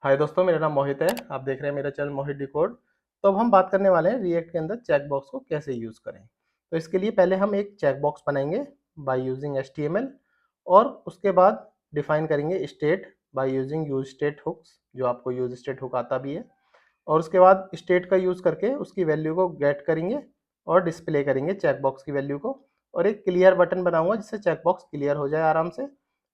हाय दोस्तों, मेरा नाम मोहित है। आप देख रहे हैं मेरा चैनल मोहित डिकोड। तो अब हम बात करने वाले हैं रिएक्ट के अंदर चेक बॉक्स को कैसे यूज़ करें। तो इसके लिए पहले हम एक चेक बॉक्स बनाएंगे बाय यूजिंग HTML, और उसके बाद डिफाइन करेंगे state by using use state hooks, जो आपको यूज स्टेट हुक आता भी है। और उसके बाद स्टेट का यूज़ करके उसकी वैल्यू को गेट करेंगे और डिस्प्ले करेंगे चेक बॉक्स की वैल्यू को। और एक क्लियर बटन बनाऊंगा जिससे चेक बॉक्स क्लियर हो जाए आराम से,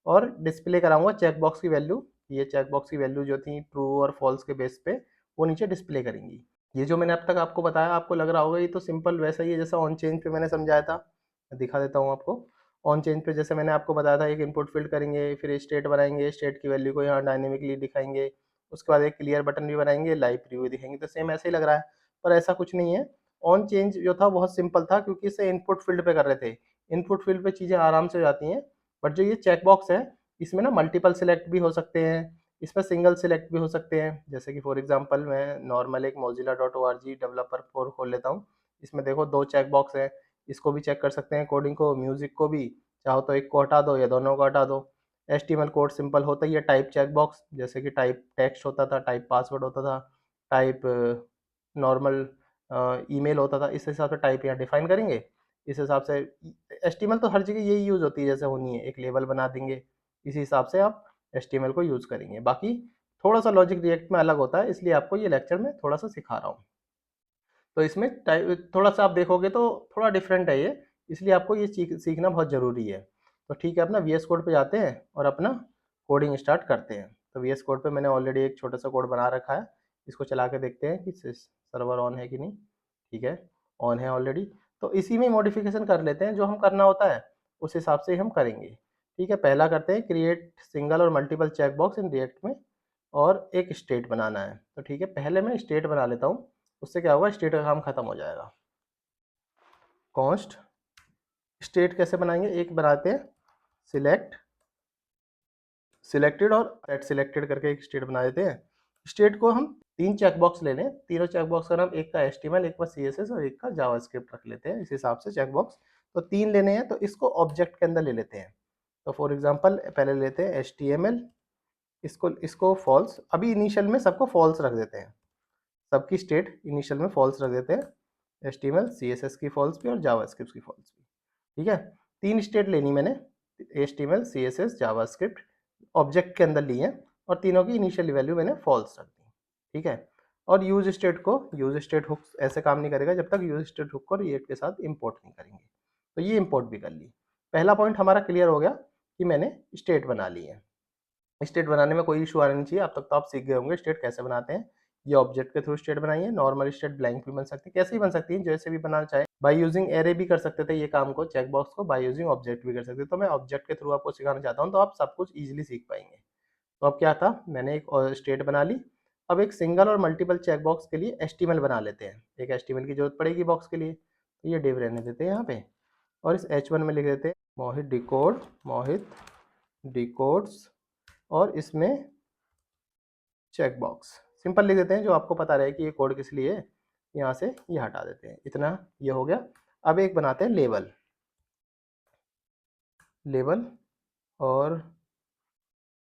और डिस्प्ले कराऊंगा चेक बॉक्स की वैल्यू। ये चेक बॉक्स की वैल्यू जो थी ट्रू और फॉल्स के बेस पे वो नीचे डिस्प्ले करेंगी। ये जो मैंने अब तक आपको बताया, आपको लग रहा होगा ये तो सिंपल वैसा ही है जैसा ऑन चेंज पे मैंने समझाया था। मैं दिखा देता हूँ आपको। ऑन चेंज पे जैसे मैंने आपको बताया था, एक इनपुट फील्ड करेंगे, फिर स्टेट बनाएंगे, स्टेट की वैल्यू को यहाँ डायनेमिकली दिखाएंगे, उसके बाद एक क्लियर बटन भी बनाएंगे, लाइव प्रीव्यू दिखाएंगे। तो सेम ऐसे ही लग रहा है, पर ऐसा कुछ नहीं है। ऑन चेंज जो था बहुत सिंपल था, क्योंकि इसे इनपुट फील्ड पे कर रहे थे। इनपुट फील्ड पे चीज़ें आराम से हो जाती हैं। बट जो ये चेक बॉक्स है, इसमें ना मल्टीपल सिलेक्ट भी हो सकते हैं, इसमें सिंगल सिलेक्ट भी हो सकते हैं। जैसे कि फॉर एग्जांपल मैं नॉर्मल एक mozilla.org डेवलपर फोर खोल लेता हूँ। इसमें देखो दो चेक बॉक्स है, इसको भी चेक कर सकते हैं, कोडिंग को, म्यूजिक को भी। चाहो तो एक को हटा दो या दोनों को हटा दो। HTML कोड सिंपल होता ही है। टाइप चेक बॉक्स, जैसे कि टाइप टेक्स्ट होता था, टाइप पासवर्ड होता था, टाइप नॉर्मल ईमेल होता था। इस हिसाब से टाइप यहाँ डिफाइन करेंगे। इस हिसाब से HTML तो हर जगह यही यूज़ होती है जैसे होनी है, एक लेबल बना देंगे। इसी हिसाब से आप HTML को यूज़ करेंगे। बाकी थोड़ा सा लॉजिक रिएक्ट में अलग होता है, इसलिए आपको ये लेक्चर में थोड़ा सा सिखा रहा हूँ। तो इसमें थोड़ा सा आप देखोगे तो थोड़ा डिफरेंट है ये, इसलिए आपको ये सीखना बहुत ज़रूरी है। तो ठीक है, अपना VS कोड पे जाते हैं और अपना कोडिंग स्टार्ट करते हैं। तो VS कोड पे मैंने ऑलरेडी एक छोटा सा कोड बना रखा है। इसको चला के देखते हैं कि सर्वर ऑन है कि नहीं। ठीक है, ऑन है ऑलरेडी। तो इसी में मॉडिफिकेशन कर लेते हैं, जो हम करना होता है उस हिसाब से ही हम करेंगे। ठीक है, पहला करते हैं क्रिएट सिंगल और multiple check box in React में, और एक स्टेट बनाना है। तो ठीक है, पहले मैं स्टेट बना लेता हूँ। उससे क्या होगा, स्टेट का काम खत्म हो जाएगा। कॉन्स्ट स्टेट कैसे बनाएंगे, एक बनाते हैं सिलेक्ट सिलेक्टेड और सेट सिलेक्टेड करके एक स्टेट बना देते हैं। स्टेट को हम तीन चेक बॉक्स ले लें, तीनों चेक बॉक्स का नाम, एक का HTML, एक का CSS और एक का जावास्क्रिप्ट रख लेते हैं। इस हिसाब से चेक बॉक्स तो तीन लेने हैं, तो इसको ऑब्जेक्ट के अंदर ले लेते हैं। तो फॉर एग्जांपल पहले लेते हैं HTML, इसको इसको फॉल्स, अभी इनिशियल में सबको फॉल्स रख देते हैं। सबकी स्टेट इनिशियल में फॉल्स रख देते हैं, HTML CSS की फॉल्स भी और जावास्क्रिप्ट की फॉल्स भी। ठीक है, तीन स्टेट लेनी मैंने, HTML CSS जावास्क्रिप्ट ऑब्जेक्ट के अंदर ली है, और तीनों की इनिशियल वैल्यू मैंने फॉल्स रख दी। ठीक है, और यूज स्टेट हुक ऐसे काम नहीं करेगा जब तक यूज स्टेट हुक को रिएक्ट के साथ इंपोर्ट नहीं करेंगे। तो ये इंपोर्ट भी कर ली। पहला पॉइंट हमारा क्लियर हो गया कि मैंने स्टेट बना ली है। स्टेट बनाने में कोई इशू आना नहीं चाहिए। अब तक तो आप सीख गए होंगे स्टेट कैसे बनाते हैं। ये ऑब्जेक्ट के थ्रू स्टेट बनाइए, नॉर्मल स्टेट ब्लैंक भी बन सकती है, कैसे भी बन सकती है, जैसे भी बनाना चाहे। बाय यूजिंग एरे भी कर सकते थे ये काम को, चेक बॉक्स को बाय यूजिंग ऑब्जेक्ट भी कर सकते थे। तो मैं ऑब्जेक्ट के थ्रू आपको सिखाना चाहता हूँ, तो आप सब कुछ ईजिली सीख पाएंगे। तो अब क्या था, मैंने एक स्टेट बना ली। अब एक सिंगल और मल्टीपल चेक बॉक्स के लिए HTML बना लेते हैं। एक HTML की जरूरत पड़ेगी बॉक्स के लिए, तो ये डिव रहने देते हैं यहाँ पे, और इस H1 में लिख देते हैं मोहित डिकोड्स, और इसमें चेक बॉक्स सिंपल लिख देते हैं, जो आपको पता रहे कि ये कोड किस लिए है। यहाँ से ये हटा देते हैं, इतना ये हो गया। अब एक बनाते हैं लेबल, और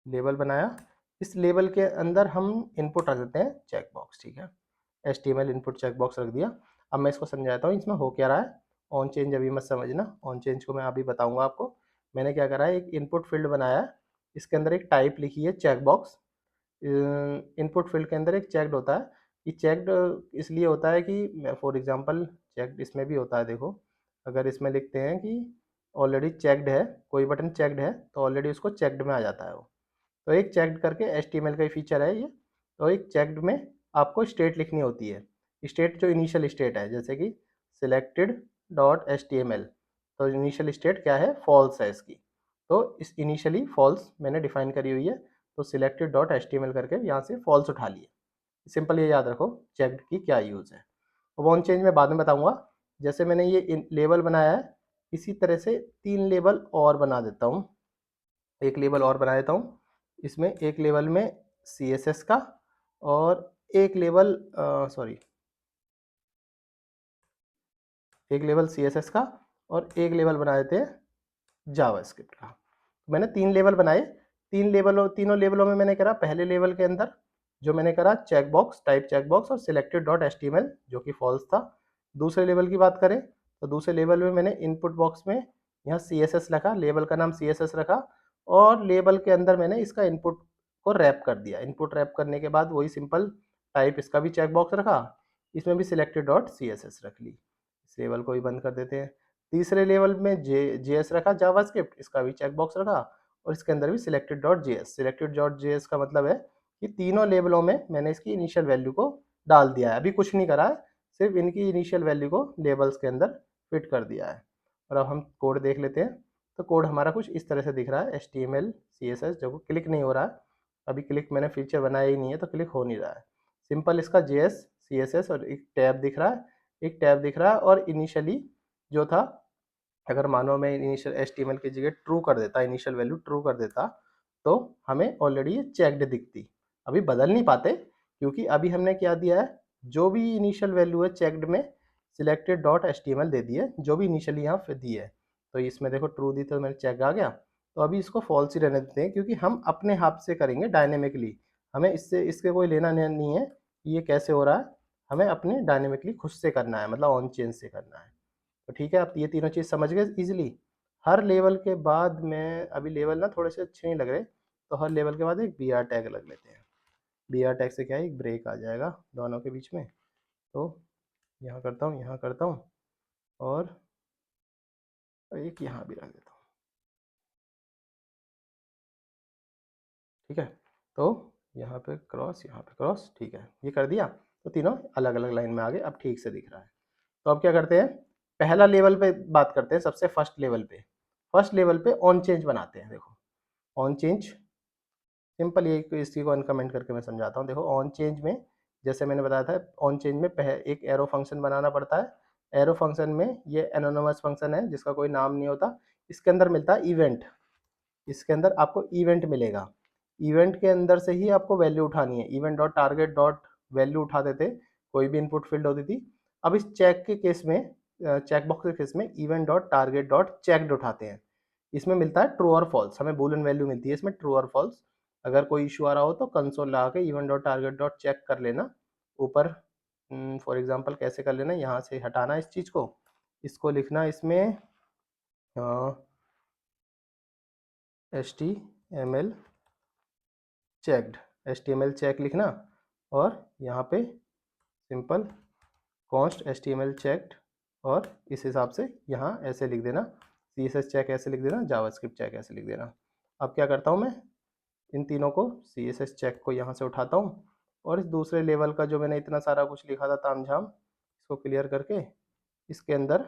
लेबल बनाया। इस लेबल के अंदर हम इनपुट रख देते हैं चेक बॉक्स। ठीक है, HTML इनपुट चेक बॉक्स रख दिया। अब मैं इसको समझाता हूँ इसमें हो क्या रहा है। ऑन चेंज अभी मत समझना, ऑन चेंज को मैं अभी बताऊंगा आपको। मैंने क्या करा है, एक इनपुट फील्ड बनाया है, इसके अंदर एक टाइप लिखी है चेक बॉक्स। इनपुट फील्ड के अंदर एक चेक्ड होता है। ये चेक्ड इसलिए होता है कि फॉर एग्जांपल चेक्ड इसमें भी होता है। देखो, अगर इसमें लिखते हैं कि ऑलरेडी चेक्ड है, कोई बटन चेक्ड है, तो ऑलरेडी उसको चेक्ड में आ जाता है वो। तो एक चेक्ड करके HTML का ही फीचर है ये। तो एक चेक्ड में आपको स्टेट लिखनी होती है। स्टेट जो इनिशियल स्टेट है, जैसे कि सिलेक्टेड डॉट HTML, तो इनिशियल स्टेट क्या है, फॉल्स है इसकी। तो इस इनिशियली फॉल्स मैंने डिफाइन करी हुई है, तो सिलेक्टेड डॉट HTML करके यहाँ से फॉल्स उठा लिए। सिंपल ये याद रखो चेक्ड की क्या यूज़ है। वन चेंज मैं बाद में बताऊंगा। जैसे मैंने ये लेबल बनाया है, इसी तरह से तीन लेबल और बना देता हूँ। एक लेबल और बना देता हूँ, इसमें एक लेवल में CSS का, और एक लेवल सॉरी एक लेवल CSS का, और एक लेवल बना देते हैं जावास्क्रिप्ट का। मैंने तीन लेवल बनाए। तीनों लेवलों में मैंने करा, पहले लेवल के अंदर जो मैंने करा check box, type check box और सिलेक्टेड डॉट एचटीएमएल जो कि फॉल्स था। दूसरे लेवल की बात करें तो दूसरे लेवल में मैंने इनपुट बॉक्स में यहाँ CSS रखा, लेबल का नाम CSS रखा और लेबल के अंदर मैंने इसका इनपुट को रैप कर दिया। इनपुट रैप करने के बाद वही सिंपल टाइप इसका भी चेक बॉक्स रखा, इसमें भी सिलेक्टेड डॉट CSS रख ली। इस लेवल को भी बंद कर देते हैं। तीसरे लेवल में JS रखा जावास्क्रिप्ट, इसका भी चेक बॉक्स रखा और इसके अंदर भी selected dot JS। Selected dot JS का मतलब है कि तीनों लेवलों में मैंने इसकी इनिशियल वैल्यू को डाल दिया है। अभी कुछ नहीं करा है, सिर्फ इनकी इनिशियल वैल्यू को लेबल्स के अंदर फिट कर दिया है। और अब हम कोड देख लेते हैं। तो कोड हमारा कुछ इस तरह से दिख रहा है, HTML CSS जो क्लिक नहीं हो रहा है। अभी क्लिक मैंने फीचर बनाया ही नहीं है तो क्लिक हो नहीं रहा है। सिंपल इसका JS CSS और एक टैब दिख रहा है, एक टैब दिख रहा है। और इनिशियली जो था, अगर मानो मैं इनिशियल HTML की जगह ट्रू कर देता, इनिशियल वैल्यू ट्रू कर देता, तो हमें ऑलरेडी ये चेक्ड दिखती। अभी बदल नहीं पाते क्योंकि अभी हमने क्या दिया है, जो भी इनिशियल वैल्यू है चेक्ड में सिलेक्टेड डॉट HTML दे दी है, जो भी इनिशियली यहाँ पे दी है। तो इसमें देखो ट्रू दी तो मेरे चेक आ गया। तो अभी इसको फॉल्स ही रहने देते हैं क्योंकि हम अपने हाथ से करेंगे डायनेमिकली। हमें इससे इसके कोई लेना नहीं है कि ये कैसे हो रहा है, हमें अपने डायनेमिकली खुद से करना है, मतलब ऑन चेंज से करना है। तो ठीक है, आप ये तीनों चीज़ समझ गए इजीली। हर लेवल के बाद में, अभी लेवल ना थोड़े से अच्छे नहीं लग रहे, तो हर लेवल के बाद एक BR टैग लग लेते हैं। BR टैग से क्या है, एक ब्रेक आ जाएगा दोनों के बीच में। तो यहाँ करता हूँ, यहाँ करता हूँ और एक यहाँ भी रख देता हूँ। ठीक है, तो यहाँ पे क्रॉस, यहाँ पे क्रॉस। ठीक है, ये कर दिया तो तीनों अलग अलग लाइन में आ गए, अब ठीक से दिख रहा है। तो अब क्या करते हैं, पहला लेवल पे बात करते हैं, सबसे फर्स्ट लेवल पे। फर्स्ट लेवल पे ऑन चेंज बनाते हैं। देखो ऑन चेंज सिंपल, ये इसी को अनकमेंट करके मैं समझाता हूँ। देखो ऑन चेंज में जैसे मैंने बताया था, ऑन चेंज में एक एरो फंक्शन बनाना पड़ता है। एरो फंक्शन में ये एनोनिमस फंक्शन है जिसका कोई नाम नहीं होता। इसके अंदर मिलता है इवेंट, इसके अंदर आपको इवेंट मिलेगा। इवेंट के अंदर से ही आपको वैल्यू उठानी है। Event dot target dot value उठा देते, कोई भी इनपुट फील्ड होती थी। अब इस चेक के केस में, चेक बॉक्स के केस में event dot target dot checked उठाते हैं। इसमें मिलता है ट्रू और फॉल्स, हमें बूलियन वैल्यू मिलती है इसमें ट्रू और फॉल्स। अगर कोई इशू आ रहा हो तो कंसोल लगा के event dot target dot check कर लेना ऊपर। फॉर एग्जांपल कैसे कर लेना, यहाँ से हटाना इस चीज़ को, इसको लिखना इसमें HTML चेक्ड, HTML चेक लिखना और यहाँ पे सिंपल कॉन्स्ट HTML चेक्ड और इस हिसाब से यहाँ ऐसे लिख देना, CSS चेक ऐसे लिख देना, जावास्क्रिप्ट चेक ऐसे लिख देना। अब क्या करता हूँ मैं, इन तीनों को CSS चेक को यहाँ से उठाता हूँ और इस दूसरे लेवल का जो मैंने इतना सारा कुछ लिखा था तामझाम, इसको क्लियर करके इसके अंदर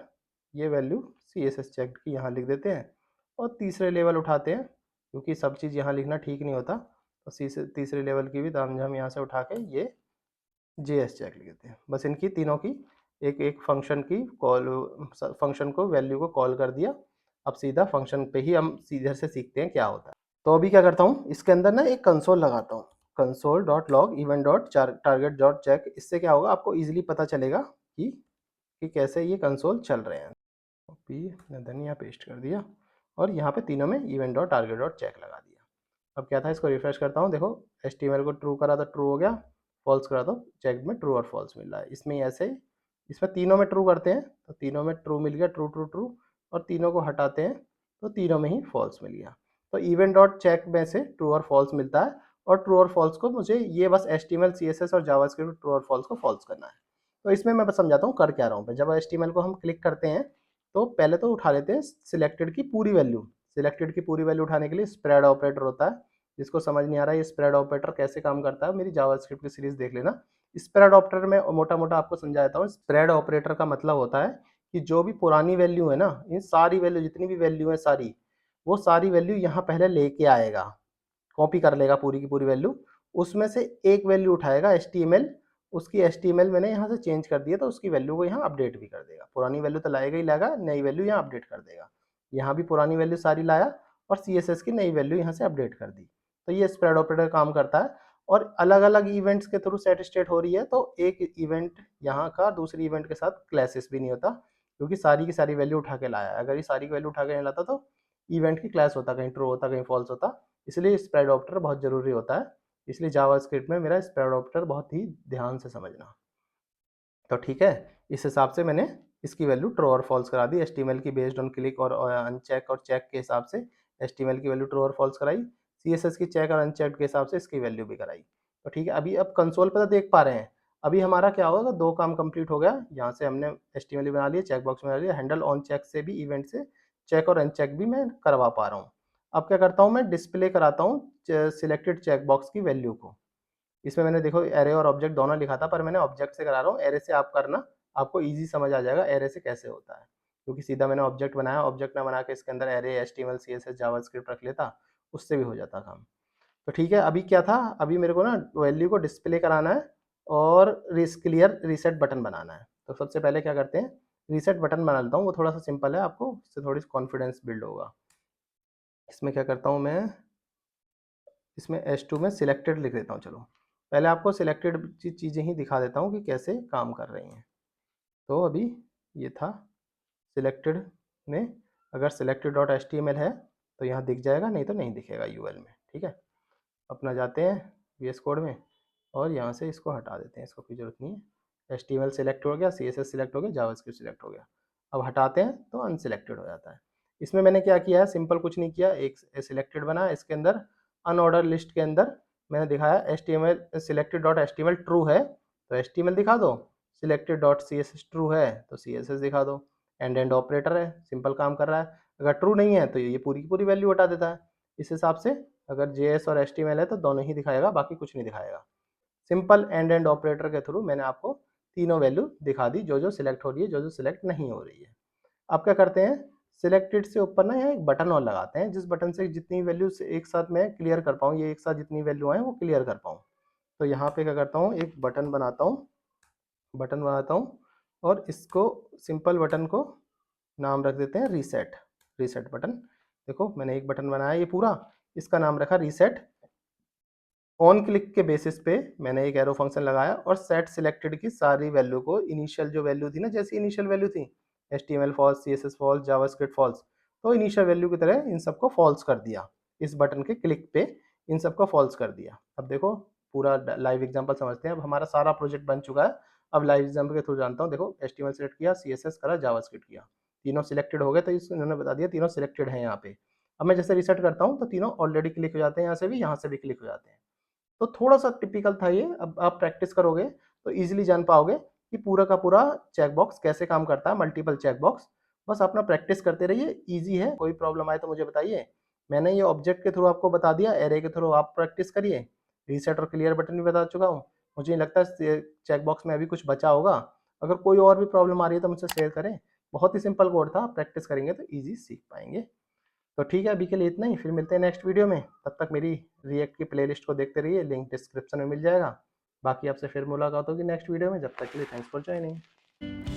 ये वैल्यू CSS चेक की यहाँ लिख देते हैं। और तीसरे लेवल उठाते हैं क्योंकि सब चीज़ यहाँ लिखना ठीक नहीं होता, तो तीसरे लेवल की भी तामझाम यहाँ से उठा के ये JS चेक लिख देते हैं। बस इनकी तीनों की एक एक फंक्शन की कॉल, फंक्शन को वैल्यू को कॉल कर दिया। अब सीधा फंक्शन पे ही हम सीधे से सीखते हैं क्या होता है। तो अभी क्या करता हूँ, इसके अंदर ना एक कंसोल लगाता हूँ, console dot log event dot target dot check. इससे क्या होगा, आपको ईजिली पता चलेगा कि कैसे ये कंसोल चल रहे हैं। कॉपी यहाँ पेस्ट कर दिया और यहाँ पे तीनों में event dot target dot check लगा दिया। अब क्या था, इसको रिफ्रेश करता हूँ। देखो HTML को ट्रू करा तो ट्रू हो गया, फॉल्स करा तो चेक में ट्रू और फॉल्स मिल रहा है। इसमें ऐसे ही, इसमें तीनों में ट्रू करते हैं तो तीनों में ट्रू मिल गया, ट्रू ट्रू ट्रू। और तीनों को हटाते हैं तो तीनों में ही फॉल्स मिल गया। तो इवेंट डॉट चेक में से ट्रू और फॉल्स मिलता है और ट्रू और फॉल्स को मुझे ये बस HTML CSS और जावास्क्रिप्ट ट्रू और फॉल्स को फॉल्स करना है। तो इसमें मैं बस समझाता हूँ कर क्या रहा हूँ। जब HTML को हम क्लिक करते हैं तो पहले तो उठा लेते हैं सिलेक्टेड की पूरी वैल्यू। सिलेक्टेड की पूरी वैल्यू उठाने के लिए स्प्रेड ऑपरेटर होता है। जिसको समझ नहीं आ रहा है ये स्प्रेड ऑपरेटर कैसे काम करता है, मेरी जावास्क्रिप्ट की सीरीज देख लेना। स्प्रेड ऑपरेटर में मोटा मोटा आपको समझाता हूँ। स्प्रेड ऑपरेटर का मतलब होता है कि जो भी पुरानी वैल्यू है ना, इन सारी वैल्यू, जितनी भी वैल्यू है सारी, वो सारी वैल्यू यहाँ पहले लेके आएगा, कॉपी कर लेगा पूरी की पूरी वैल्यू। उसमें से एक वैल्यू उठाएगा HTML, उसकी HTML मैंने यहाँ से चेंज कर दिया तो उसकी वैल्यू को यहाँ अपडेट भी कर देगा। पुरानी वैल्यू तो लाएगा ही लाएगा, नई वैल्यू यहाँ अपडेट कर देगा। यहाँ भी पुरानी वैल्यू सारी लाया और CSS की नई वैल्यू यहाँ से अपडेट कर दी। तो ये स्प्रेड ऑपरेटर काम करता है। और अलग अलग इवेंट्स के थ्रू सेटिस्फाइड हो रही है तो एक इवेंट यहाँ का दूसरी इवेंट के साथ क्लैशेस भी नहीं होता क्योंकि सारी की सारी वैल्यू उठा के लाया है। अगर ये सारी की वैल्यू उठा के नहीं लाता तो इवेंट की क्लैश होता, कहीं ट्रू होता कहीं फॉल्स होता। इसलिए स्प्रेड ऑपरेटर बहुत ज़रूरी होता है। इसलिए जावास्क्रिप्ट में मेरा स्प्रेड ऑपरेटर बहुत ही ध्यान से समझना। तो ठीक है, इस हिसाब से मैंने इसकी वैल्यू ट्रू और फॉल्स करा दी एचटीएमएल की बेस्ड ऑन क्लिक और अनचेक और चेक के हिसाब से एचटीएमएल की वैल्यू ट्रू और फॉल्स कराई, सीएसएस की चेक और अनचेक के हिसाब से इसकी वैल्यू भी कराई। तो ठीक है, अभी अब कंसोल पे तो देख पा रहे हैं। अभी हमारा क्या होगा, दो काम कंप्लीट हो गया। यहाँ से हमने एचटीएमएल बना लिया, चेक बॉक्स बना लिया, हैंडल ऑन चेक से भी इवेंट से चेक और अनचेक भी मैं करवा पा रहा हूँ। अब क्या करता हूँ, मैं डिस्प्ले कराता हूँ सिलेक्टेड चेक बॉक्स की वैल्यू को। इसमें मैंने देखो एरे और ऑब्जेक्ट दोनों लिखा था, पर मैंने ऑब्जेक्ट से करा रहा हूँ। एरे से आप करना, आपको ईजी समझ आ जाएगा एरे से कैसे होता है, क्योंकि सीधा मैंने ऑब्जेक्ट बनाया, ऑब्जेक्ट ना बना के इसके अंदर एरे एचटीएमएल सीएसएस जावास्क्रिप्ट रख लेता, उससे भी हो जाता काम। तो ठीक है, अभी क्या था, अभी मेरे को ना वैल्यू को डिस्प्ले कराना है और क्लियर रीसेट बटन बनाना है। तो सबसे पहले क्या करते हैं, रीसेट बटन बना लेता हूँ, वो थोड़ा सा सिंपल है, आपको इससे थोड़ी कॉन्फिडेंस बिल्ड होगा। इसमें क्या करता हूँ मैं, इसमें S2 में सिलेक्टेड लिख देता हूँ। चलो पहले आपको सिलेक्टेड चीज़ें ही दिखा देता हूँ कि कैसे काम कर रही हैं। तो अभी ये था सिलेक्टेड में, अगर selected dot H T M L है तो यहाँ दिख जाएगा, नहीं तो नहीं दिखेगा यूएल में। ठीक है, अपना जाते हैं VS कोड में और यहाँ से इसको हटा देते हैं, इसको कोई ज़रूरत नहीं है। HTML सिलेक्ट हो गया, CSS सिलेक्ट हो गया, जावास्क्रिप्ट सिलेक्ट हो गया। अब हटाते हैं तो अनसिलेक्टेड हो जाता है। इसमें मैंने क्या किया है, सिंपल कुछ नहीं किया, एक सिलेक्टेड बना, इसके अंदर अनऑर्डर लिस्ट के अंदर मैंने दिखाया HTML selected dot H T M L true है तो HTML दिखा दो, सिलेक्टेड डॉट CSS ट्रू है तो CSS दिखा दो। एंड ऑपरेटर है, सिंपल काम कर रहा है। अगर ट्रू नहीं है तो ये पूरी की पूरी वैल्यू हटा देता है। इस हिसाब से अगर JS और HTML है तो दोनों ही दिखाएगा, बाकी कुछ नहीं दिखाएगा। सिंपल एंड ऑपरेटर के थ्रू मैंने आपको तीनों वैल्यू दिखा दी, जो जो सिलेक्ट हो रही है, जो जो सिलेक्ट नहीं हो रही है। अब क्या करते हैं, सिलेक्टेड से ऊपर ना यहाँ एक बटन और लगाते हैं, जिस बटन से जितनी वैल्यू एक साथ मैं क्लियर कर पाऊँ, ये एक साथ जितनी वैल्यू आए वो क्लियर कर पाऊँ। तो यहाँ पे क्या करता हूँ, एक बटन बनाता हूँ और इसको सिंपल बटन को नाम रख देते हैं रीसेट, रीसेट बटन। देखो मैंने एक बटन बनाया ये पूरा, इसका नाम रखा रीसेट। ऑन क्लिक के बेसिस पे मैंने एक एरो फंक्शन लगाया और सेट सिलेक्टेड की सारी वैल्यू को, इनिशियल जो वैल्यू थी ना, जैसी इनिशियल वैल्यू थी HTML false, CSS false, JavaScript false, तो इनिशियल वैल्यू की तरह इन सबको फॉल्स कर दिया। इस बटन के क्लिक पे इन सबको फॉल्स कर दिया। अब देखो पूरा लाइव एग्जांपल समझते हैं। अब हमारा सारा प्रोजेक्ट बन चुका है। अब लाइव एग्जांपल के थ्रू जानता हूँ। देखो HTML सेलेक्ट किया, CSS करा, जावास्क्रिप्ट किया, तीनों सिलेक्टेड हो गए, तो इन्होंने बता दिया तीनों सिलेक्टेड हैं यहाँ पे। अब मैं जैसे रिसेट करता हूँ तो तीनों ऑलरेडी क्लिक हो जाते हैं, यहाँ से भी क्लिक हो जाते हैं। तो थोड़ा सा टिपिकल था ये। अब आप प्रैक्टिस करोगे तो इजीली जान पाओगे कि पूरा का पूरा चेक बॉक्स कैसे काम करता है, मल्टीपल चेक बॉक्स। बस अपना प्रैक्टिस करते रहिए, इजी है। कोई प्रॉब्लम आए तो मुझे बताइए। मैंने ये ऑब्जेक्ट के थ्रू आपको बता दिया, एरे के थ्रू आप प्रैक्टिस करिए। रीसेट और क्लियर बटन भी बता चुका हूँ। मुझे नहीं लगता चेक बॉक्स में अभी कुछ बचा होगा। अगर कोई और भी प्रॉब्लम आ रही है तो मुझसे शेयर करें। बहुत ही सिंपल कोड था, प्रैक्टिस करेंगे तो ईजी सीख पाएंगे। तो ठीक है, अभी के लिए इतना ही, फिर मिलते हैं नेक्स्ट वीडियो में। तब तक मेरी रिएक्ट की प्लेलिस्ट को देखते रहिए, लिंक डिस्क्रिप्शन में मिल जाएगा। बाकी आपसे फिर मुलाकात होगी नेक्स्ट वीडियो में। जब तक के लिए थैंक्स फॉर ज्वाइनिंग।